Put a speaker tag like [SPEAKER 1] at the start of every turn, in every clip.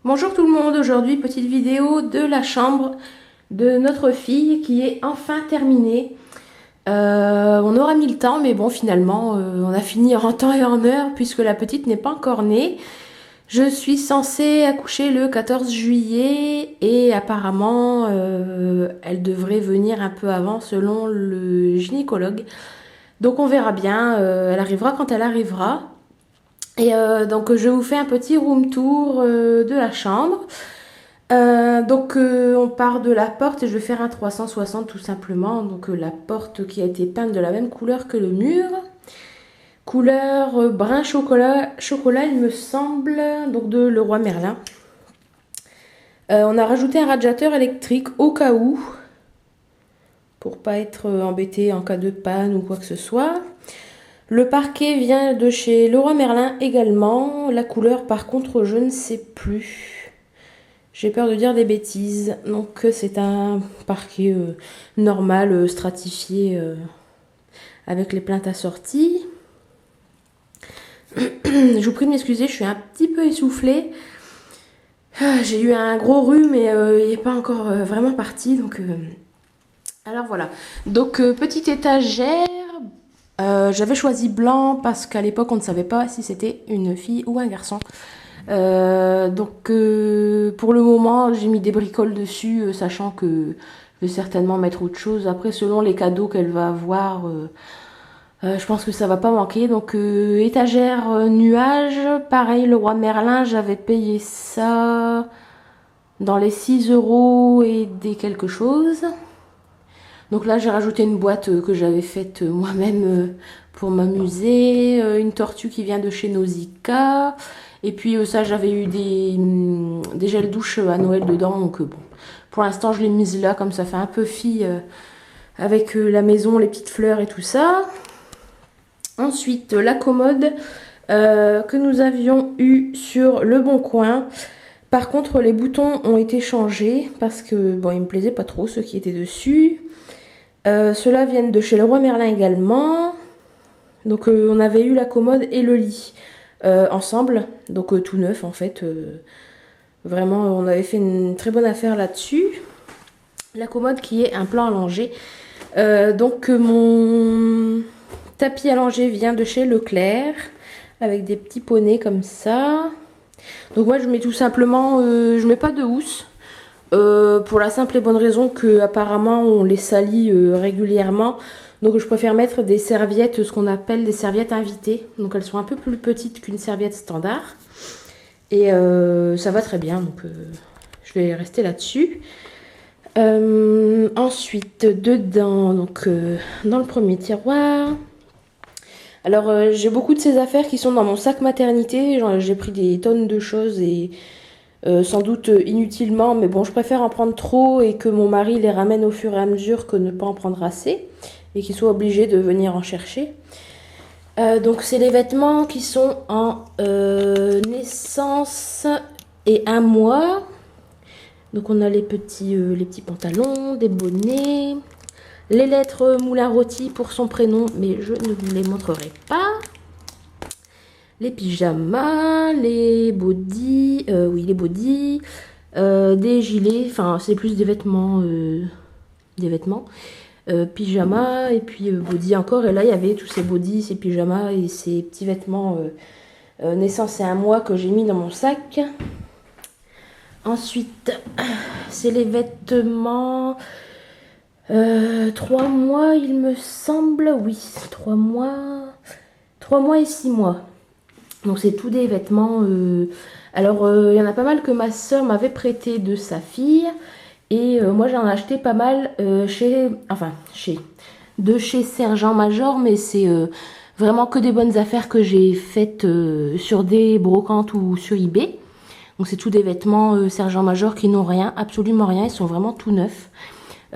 [SPEAKER 1] Bonjour tout le monde, aujourd'hui petite vidéo de la chambre de notre fille qui est enfin terminée. On aura mis le temps mais bon finalement on a fini en temps et en heure puisque la petite n'est pas encore née. Je suis censée accoucher le 14 juillet et apparemment elle devrait venir un peu avant selon le gynécologue. Donc on verra bien, elle arrivera quand elle arrivera. Et donc je vous fais un petit room tour de la chambre. On part de la porte et je vais faire un 360 tout simplement. Donc la porte qui a été peinte de la même couleur que le mur. Couleur brun chocolat, chocolat il me semble, donc de Leroy Merlin. On a rajouté un radiateur électrique au cas où, pour pas être embêté en cas de panne ou quoi que ce soit. Le parquet vient de chez Leroy Merlin également. La couleur par contre je ne sais plus. J'ai peur de dire des bêtises. Donc c'est un parquet normal, stratifié, avec les plaintes assorties. Je vous prie de m'excuser, je suis un petit peu essoufflée. J'ai eu un gros rhume mais il n'est pas encore vraiment parti. Alors voilà. Donc petite étagère. J'avais choisi blanc parce qu'à l'époque on ne savait pas si c'était une fille ou un garçon. Pour le moment j'ai mis des bricoles dessus, sachant que je vais certainement mettre autre chose. Après selon les cadeaux qu'elle va avoir, je pense que ça va pas manquer. Donc étagère nuage, pareil Leroy Merlin, j'avais payé ça dans les 6 € et des quelque chose. Donc là j'ai rajouté une boîte que j'avais faite moi-même pour m'amuser, une tortue qui vient de chez Nausicaa, et puis ça j'avais eu des gels douche à Noël dedans, donc bon, pour l'instant je l'ai mise là comme ça fait un peu fille avec la maison, les petites fleurs et tout ça. Ensuite la commode que nous avions eu sur Le Bon Coin. Par contre les boutons ont été changés parce que bon ils me plaisaient pas trop ceux qui étaient dessus. Ceux-là viennent de chez Leroy Merlin également. Donc on avait eu la commode et le lit ensemble, donc tout neuf en fait. Vraiment on avait fait une très bonne affaire là-dessus. La commode qui est un plan allongé. Mon tapis allongé vient de chez Leclerc avec des petits poneys comme ça. Donc moi je mets tout simplement, je mets pas de housse. Pour la simple et bonne raison que apparemment on les salit régulièrement. Donc je préfère mettre des serviettes, ce qu'on appelle des serviettes invitées. Donc elles sont un peu plus petites qu'une serviette standard. Et ça va très bien, donc je vais rester là-dessus. Ensuite, dedans, dans le premier tiroir. Alors j'ai beaucoup de ces affaires qui sont dans mon sac maternité. J'ai pris des tonnes de choses et sans doute inutilement, mais bon je préfère en prendre trop et que mon mari les ramène au fur et à mesure que ne pas en prendre assez et qu'il soit obligé de venir en chercher. Donc c'est les vêtements qui sont en naissance et 1 mois. Donc on a les petits pantalons, des bonnets, les lettres Moulin Rôti pour son prénom, mais je ne vous les montrerai pas. Les pyjamas, les bodys, des gilets, enfin c'est plus des vêtements, pyjamas et puis body encore. Et là il y avait tous ces bodys, ces pyjamas et ces petits vêtements naissance et 1 mois que j'ai mis dans mon sac. Ensuite c'est les vêtements 3 mois il me semble, oui 3 mois et 6 mois. Donc c'est tous des vêtements. Alors il y en a pas mal que ma soeur m'avait prêté de sa fille. Et moi j'en ai acheté pas mal chez Sergent Major. Mais c'est vraiment que des bonnes affaires que j'ai faites sur des brocantes ou sur eBay. Donc c'est tous des vêtements Sergent Major qui n'ont rien, absolument rien. Ils sont vraiment tout neufs.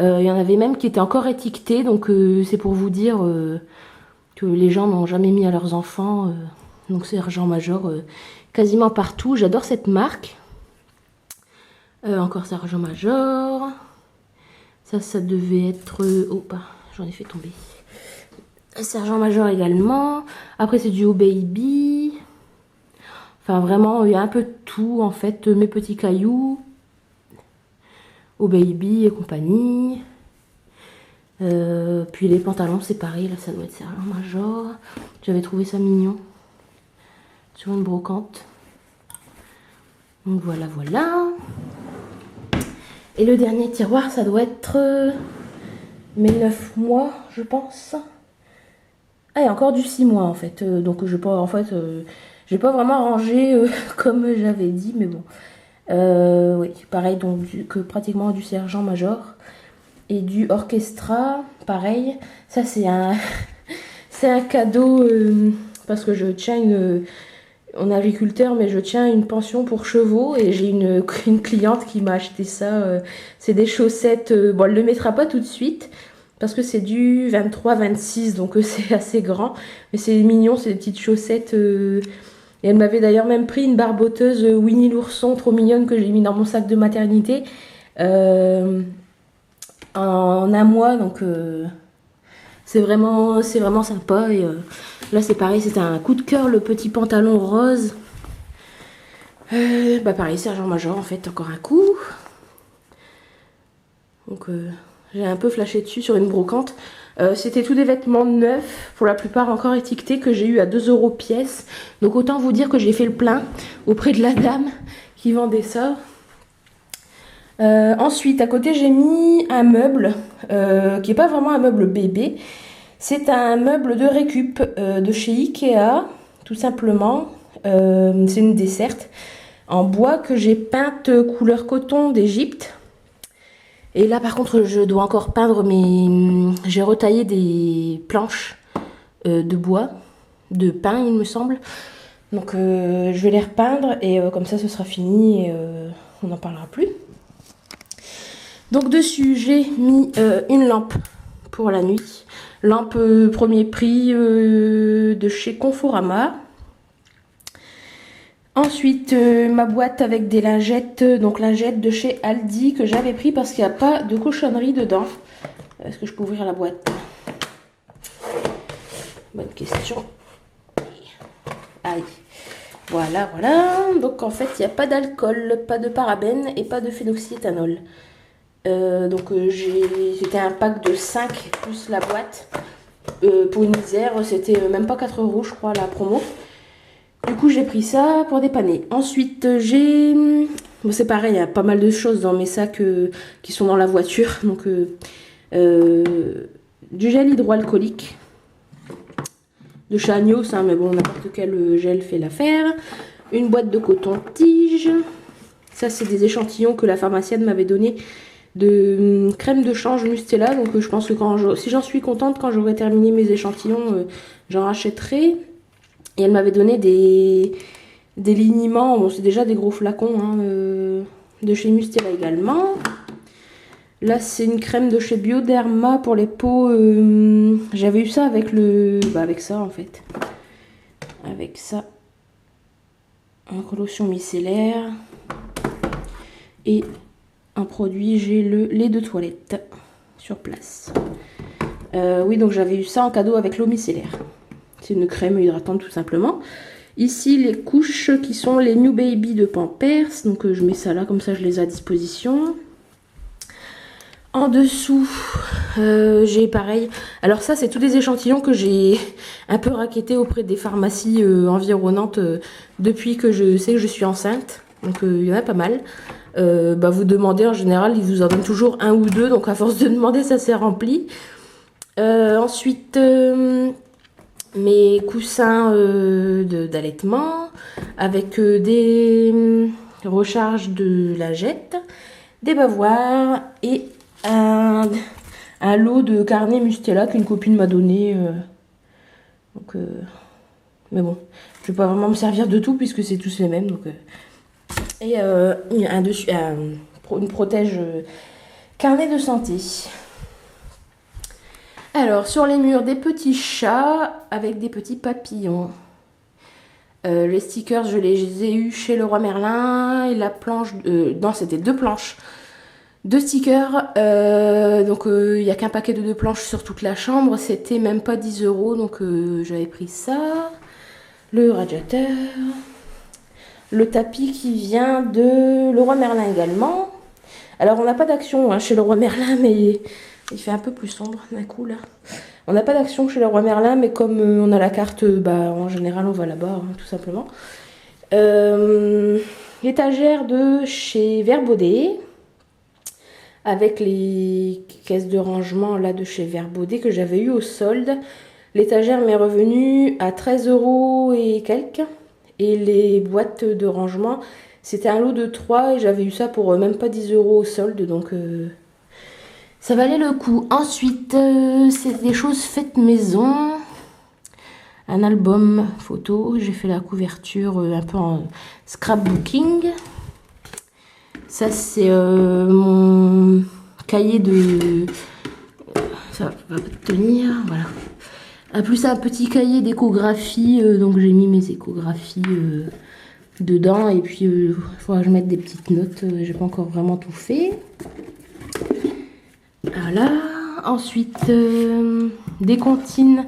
[SPEAKER 1] Il y en avait même qui étaient encore étiquetés. Donc c'est pour vous dire que les gens n'ont jamais mis à leurs enfants... Donc Sergent Major quasiment partout. J'adore cette marque. Encore Sergent Major. Ça devait être... oh, bah, j'en ai fait tomber. Sergent Major également. Après, c'est du Oh Baby. Enfin, vraiment, il y a un peu tout, en fait, mes petits cailloux, au baby et compagnie. Puis les pantalons, c'est pareil, là, ça doit être sergent major. J'avais trouvé ça mignon, sur une brocante. Donc voilà, voilà. Et le dernier tiroir, ça doit être mes 9 mois, je pense. Ah, il y a encore du 6 mois, en fait. Donc, je pas, en fait, j'ai pas vraiment rangé comme j'avais dit, mais bon. Oui, pareil, donc que pratiquement du sergent-major. Et du orchestra, pareil. Ça, c'est un, c'est un cadeau parce que je tiens on est agriculteur, mais je tiens une pension pour chevaux et j'ai une cliente qui m'a acheté ça. C'est des chaussettes. Bon, elle ne le mettra pas tout de suite parce que c'est du 23-26, donc c'est assez grand. Mais c'est mignon, c'est des petites chaussettes. Et elle m'avait d'ailleurs même pris une barboteuse Winnie l'ourson, trop mignonne, que j'ai mis dans mon sac de maternité en un mois. Donc c'est vraiment sympa. Et là, c'est pareil, c'était un coup de cœur, le petit pantalon rose. Bah pareil, sergent-major, en fait, encore un coup. Donc, j'ai un peu flashé dessus sur une brocante. C'était tous des vêtements neufs, pour la plupart encore étiquetés, que j'ai eu à 2 € pièce. Donc, autant vous dire que j'ai fait le plein auprès de la dame qui vendait ça. Ensuite, à côté, j'ai mis un meuble qui n'est pas vraiment un meuble bébé. C'est un meuble de récup de chez Ikea, tout simplement. C'est une desserte en bois que j'ai peinte couleur coton d'Égypte. Et là, par contre, je dois encore peindre j'ai retaillé des planches de bois, de pin, il me semble. Donc, je vais les repeindre et comme ça, ce sera fini et on n'en parlera plus. Donc, dessus, j'ai mis une lampe pour la nuit. Lampe premier prix de chez Conforama. Ensuite, ma boîte avec des lingettes, donc lingettes de chez Aldi que j'avais pris parce qu'il n'y a pas de cochonnerie dedans. Est-ce que je peux ouvrir la boîte? Bonne question. Aïe. Voilà, voilà. Donc en fait, il n'y a pas d'alcool, pas de parabènes et pas de phénoxyéthanol. Donc c'était un pack de 5 plus la boîte. Pour une misère, c'était même pas 4 € je crois la promo. Du coup j'ai pris ça pour dépanner. Ensuite bon, c'est pareil, il y a pas mal de choses dans mes sacs qui sont dans la voiture. Donc du gel hydroalcoolique de chez Agnos, hein, mais bon n'importe quel gel fait l'affaire. Une boîte de coton-tige. Ça c'est des échantillons que la pharmacienne m'avait donné de crème de change Mustela. Donc je pense que si j'en suis contente, quand j'aurai terminé mes échantillons, j'en rachèterai. Et elle m'avait donné des liniments. Bon, c'est déjà des gros flacons hein, de chez Mustela également. Là, c'est une crème de chez Bioderma pour les peaux. J'avais eu ça avec avec ça en fait. Avec ça. Un lotion micellaire. Et un produit, j'ai le lait de toilette sur place. Oui, donc j'avais eu ça en cadeau avec l'eau micellaire. C'est une crème hydratante tout simplement. Ici, les couches qui sont les New Baby de Pampers. Donc je mets ça là, comme ça je les ai à disposition. En dessous, j'ai pareil. Alors ça, c'est tous des échantillons que j'ai un peu raquettés auprès des pharmacies environnantes depuis que je sais que je suis enceinte. Donc il y en a pas mal. Vous demandez en général, ils vous en donnent toujours un ou deux. Donc à force de demander, ça s'est rempli. Ensuite, mes coussins d'allaitement avec des recharges de lingettes, des bavoirs et un lot de carnet Mustela qu'une copine m'a donné. Mais bon, je vais pas vraiment me servir de tout puisque c'est tous les mêmes. Donc, et une protège carnet de santé. Alors, sur les murs, des petits chats avec des petits papillons. Les stickers, je les ai eus chez Leroy Merlin. Et la planche... non, c'était 2 planches. 2 stickers. Donc, il n'y a qu'un paquet de 2 planches sur toute la chambre. C'était même pas 10 €. Donc, j'avais pris ça. Le radiateur. Le tapis qui vient de Leroy Merlin également. Alors on n'a pas d'action hein, chez Leroy Merlin, mais il fait un peu plus sombre d'un coup là. On n'a pas d'action chez Leroy Merlin, mais comme on a la carte, en général on va là-bas, hein, tout simplement. L'étagère de chez Vert Baudet, avec les caisses de rangement là de chez Vert Baudet que j'avais eu au solde. L'étagère m'est revenue à 13 € et quelques. Et les boîtes de rangement, c'était un lot de 3 et j'avais eu ça pour même pas 10 € au solde. Donc ça valait le coup. Ensuite, c'est des choses faites maison. Un album photo. J'ai fait la couverture un peu en scrapbooking. Ça, c'est mon cahier de... Ça va pas tenir, voilà. En plus, un petit cahier d'échographie. Donc, j'ai mis mes échographies dedans. Et puis, il faudra que je mette des petites notes. J'ai pas encore vraiment tout fait. Voilà. Ensuite, des comptines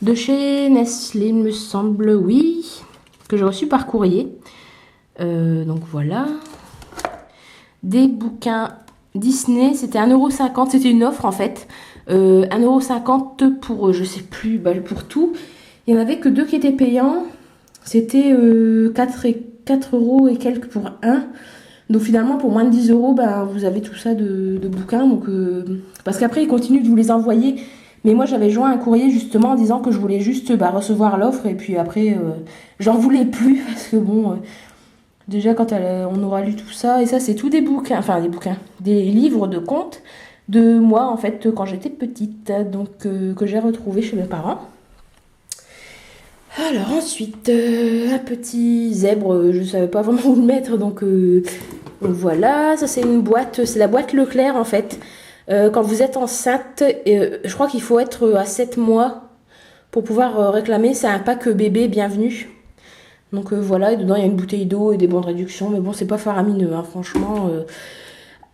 [SPEAKER 1] de chez Nestlé, il me semble, oui. Que j'ai reçu par courrier. Donc, voilà. Des bouquins Disney, c'était 1,50 €, c'était une offre en fait. 1,50 € pour, je sais plus, pour tout. Il n'y en avait que 2 qui étaient payants. C'était 4 € et quelques pour un. Donc finalement, pour moins de 10 €, vous avez tout ça de bouquins. Donc, parce qu'après, ils continuent de vous les envoyer. Mais moi, j'avais joint un courrier justement en disant que je voulais juste recevoir l'offre. Et puis après, j'en voulais plus parce que bon... déjà, quand on aura lu tout ça, et ça, c'est tout des bouquins, des livres de contes de moi, en fait, quand j'étais petite, donc que j'ai retrouvé chez mes parents. Alors, ensuite, un petit zèbre, je ne savais pas vraiment où le mettre, donc voilà, ça, c'est une boîte, c'est la boîte Leclerc, en fait. Quand vous êtes enceinte, je crois qu'il faut être à 7 mois pour pouvoir réclamer, c'est un pack bébé bienvenue. Donc voilà, et dedans il y a une bouteille d'eau et des bons de réduction, mais bon, c'est pas faramineux, hein, franchement.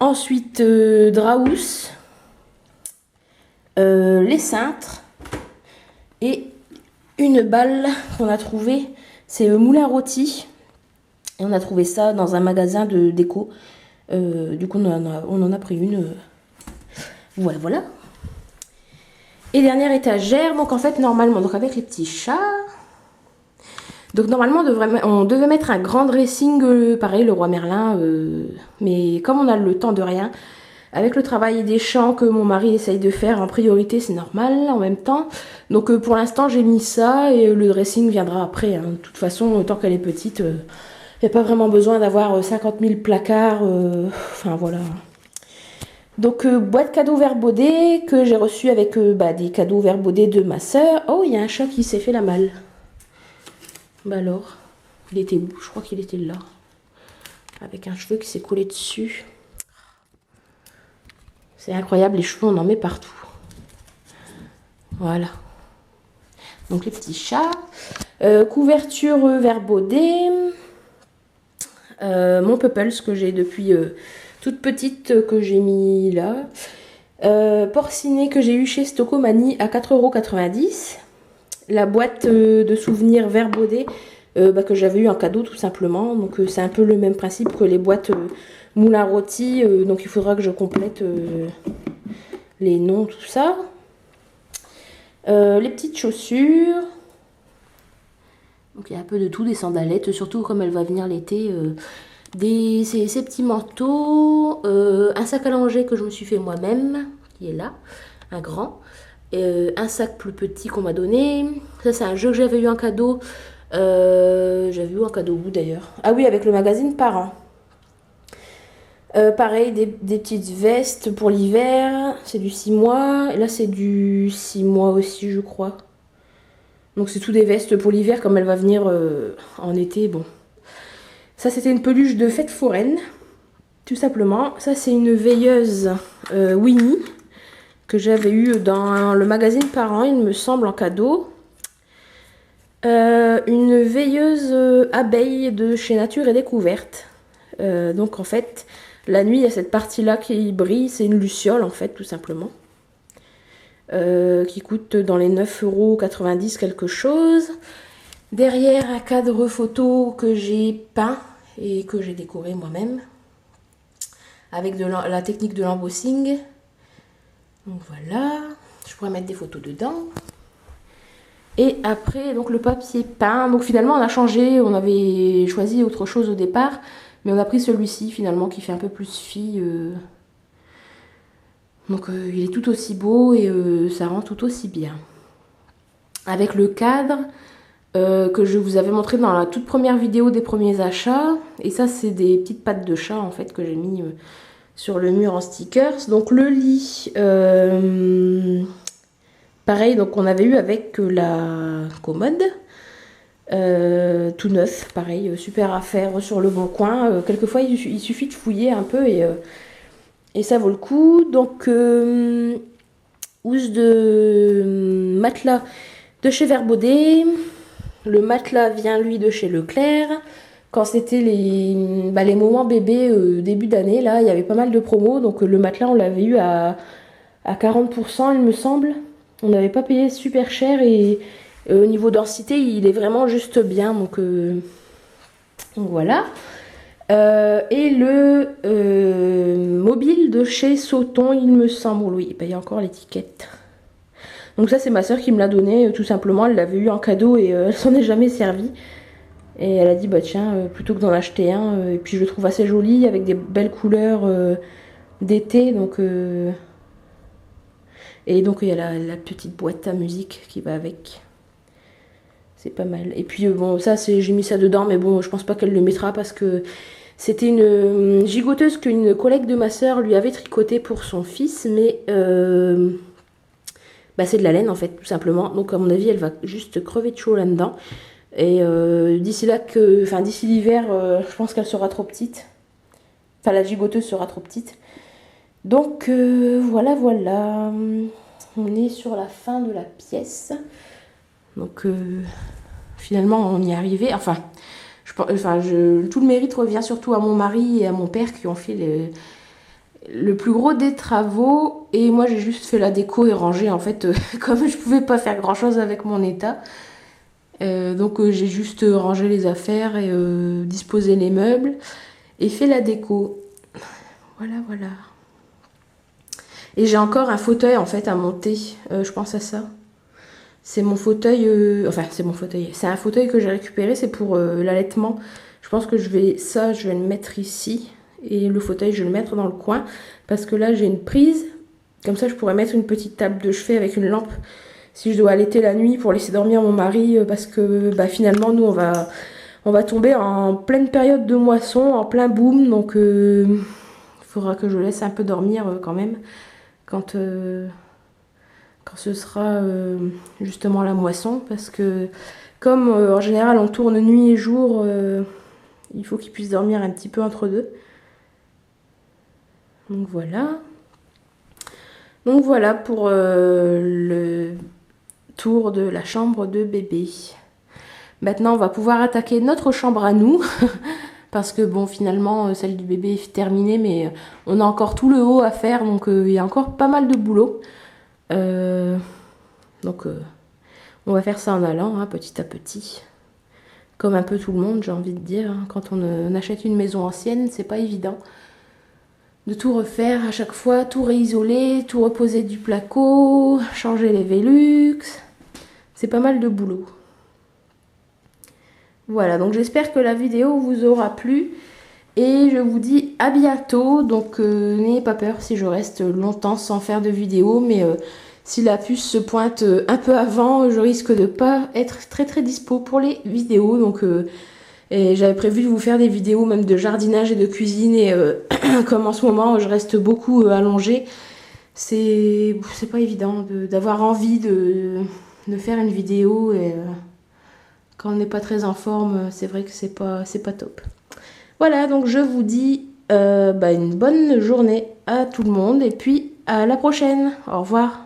[SPEAKER 1] Ensuite, Draous, les cintres, et une balle qu'on a trouvée, c'est Moulin Rôti. Et on a trouvé ça dans un magasin de déco. Du coup, on en a pris une. Voilà, voilà. Et dernière étagère, donc en fait, normalement, donc avec les petits chats. Donc normalement, on devait mettre un grand dressing, pareil, Leroy Merlin, mais comme on a le temps de rien, avec le travail des champs que mon mari essaye de faire en priorité, c'est normal en même temps. Donc pour l'instant, j'ai mis ça et le dressing viendra après. Hein. De toute façon, tant qu'elle est petite, il n'y a pas vraiment besoin d'avoir 50 000 placards. Enfin voilà. Donc boîte cadeau Vert Baudet que j'ai reçu avec des cadeaux Vert Baudet de ma soeur. Oh, il y a un chat qui s'est fait la malle. Bah alors, il était où? Je crois qu'il était là. Avec un cheveu qui s'est collé dessus. C'est incroyable, les cheveux, on en met partout. Voilà. Donc les petits chats. Couverture Vert Baudet. Mon Pupples que j'ai depuis toute petite, que j'ai mis là. Porcinet que j'ai eu chez Stocomanie à 4,90 €. La boîte de souvenirs Vert Baudet que j'avais eu en cadeau tout simplement. Donc c'est un peu le même principe que les boîtes Moulin Rôti. Donc il faudra que je complète les noms, tout ça. Les petites chaussures. Donc il y a un peu de tout, des sandalettes, surtout comme elle va venir l'été. Ces petits manteaux. Un sac à langer que je me suis fait moi-même, qui est là, un grand. Un sac plus petit qu'on m'a donné. Ça, c'est un jeu que j'avais eu en cadeau. J'avais eu un cadeau où d'ailleurs? Ah oui, avec le magazine Parents. Pareil, des petites vestes pour l'hiver. C'est du 6 mois. Et là, c'est du 6 mois aussi, je crois. Donc, c'est tout des vestes pour l'hiver, comme elle va venir en été. Bon. Ça, c'était une peluche de fête foraine. Tout simplement. Ça, c'est une veilleuse Winnie que j'avais eu dans le magazine Parents, il me semble, en cadeau. Une veilleuse abeille de chez Nature et Découverte. Donc en fait, la nuit, il y a cette partie-là qui brille, c'est une luciole en fait, tout simplement. Qui coûte dans les 9,90 € quelque chose. Derrière, un cadre photo que j'ai peint et que j'ai décoré moi-même avec la technique de l'embossing. Donc voilà, je pourrais mettre des photos dedans. Et après, donc le papier peint. Donc finalement, on a changé. On avait choisi autre chose au départ. Mais on a pris celui-ci finalement qui fait un peu plus fille. Donc il est tout aussi beau et ça rend tout aussi bien. Avec le cadre que je vous avais montré dans la toute première vidéo des premiers achats. Et ça, c'est des petites pattes de chat en fait que j'ai mis sur le mur en stickers. Donc le lit... pareil, donc on avait eu avec la commode, tout neuf, pareil, super à faire sur le bon coin. Quelquefois, il suffit de fouiller un peu et ça vaut le coup. Donc, housse de matelas de chez Verbaudet. Le matelas vient, lui, de chez Leclerc. Quand c'était les moments bébés début d'année, là, il y avait pas mal de promos. Donc, le matelas, on l'avait eu à 40%, il me semble. On n'avait pas payé super cher et au niveau densité, il est vraiment juste bien. Donc voilà. Et le mobile de chez Sauton, il me semble. Oui, il y a encore l'étiquette. Donc ça, c'est ma soeur qui me l'a donné, tout simplement. Elle l'avait eu en cadeau et elle s'en est jamais servie. Et elle a dit, bah tiens, plutôt que d'en acheter un. Et puis je le trouve assez joli, avec des belles couleurs d'été. Donc... Et donc il y a la petite boîte à musique qui va avec. C'est pas mal. Et puis bon, ça j'ai mis ça dedans, mais bon, je pense pas qu'elle le mettra parce que c'était une gigoteuse qu'une collègue de ma soeur lui avait tricoté pour son fils, mais c'est de la laine en fait, tout simplement. Donc à mon avis, elle va juste crever de chaud là-dedans. Et d'ici l'hiver, je pense qu'elle sera trop petite. Enfin, la gigoteuse sera trop petite. Donc voilà. On est sur la fin de la pièce. Donc finalement on y est arrivé. Enfin, tout le mérite revient surtout à mon mari et à mon père qui ont fait le plus gros des travaux. Et moi j'ai juste fait la déco et rangé en fait. Comme je pouvais pas faire grand chose avec mon état. Donc j'ai juste rangé les affaires et disposé les meubles. Et fait la déco. Voilà. Et j'ai encore un fauteuil en fait à monter, je pense à ça. C'est mon fauteuil, c'est mon fauteuil. C'est un fauteuil que j'ai récupéré, c'est pour l'allaitement. Je pense que je vais le mettre ici. Et le fauteuil, je vais le mettre dans le coin. Parce que là, j'ai une prise. Comme ça, je pourrais mettre une petite table de chevet avec une lampe. Si je dois allaiter la nuit pour laisser dormir mon mari. Parce que finalement, nous, on va tomber en pleine période de moisson, en plein boom. Donc, il faudra que je laisse un peu dormir quand même. Quand ce sera justement la moisson, parce que comme en général on tourne nuit et jour, il faut qu'il puisse dormir un petit peu entre deux. Donc voilà pour le tour de la chambre de bébé. Maintenant on va pouvoir attaquer notre chambre à nous. Parce que bon, finalement, celle du bébé est terminée, mais on a encore tout le haut à faire, donc il y a encore pas mal de boulot. Donc on va faire ça en allant, hein, petit à petit. Comme un peu tout le monde, j'ai envie de dire. Hein. Quand on achète une maison ancienne, c'est pas évident de tout refaire à chaque fois, tout réisoler, tout reposer du placo, changer les Velux. C'est pas mal de boulot. Voilà, donc j'espère que la vidéo vous aura plu. Et je vous dis à bientôt. Donc n'ayez pas peur si je reste longtemps sans faire de vidéo. Mais si la puce se pointe un peu avant, je risque de pas être très dispo pour les vidéos. Donc j'avais prévu de vous faire des vidéos même de jardinage et de cuisine. Et comme en ce moment je reste beaucoup allongée, c'est pas évident d'avoir envie de faire une vidéo. Et quand on n'est pas très en forme, c'est vrai que c'est pas top. Voilà, donc je vous dis une bonne journée à tout le monde et puis à la prochaine. Au revoir.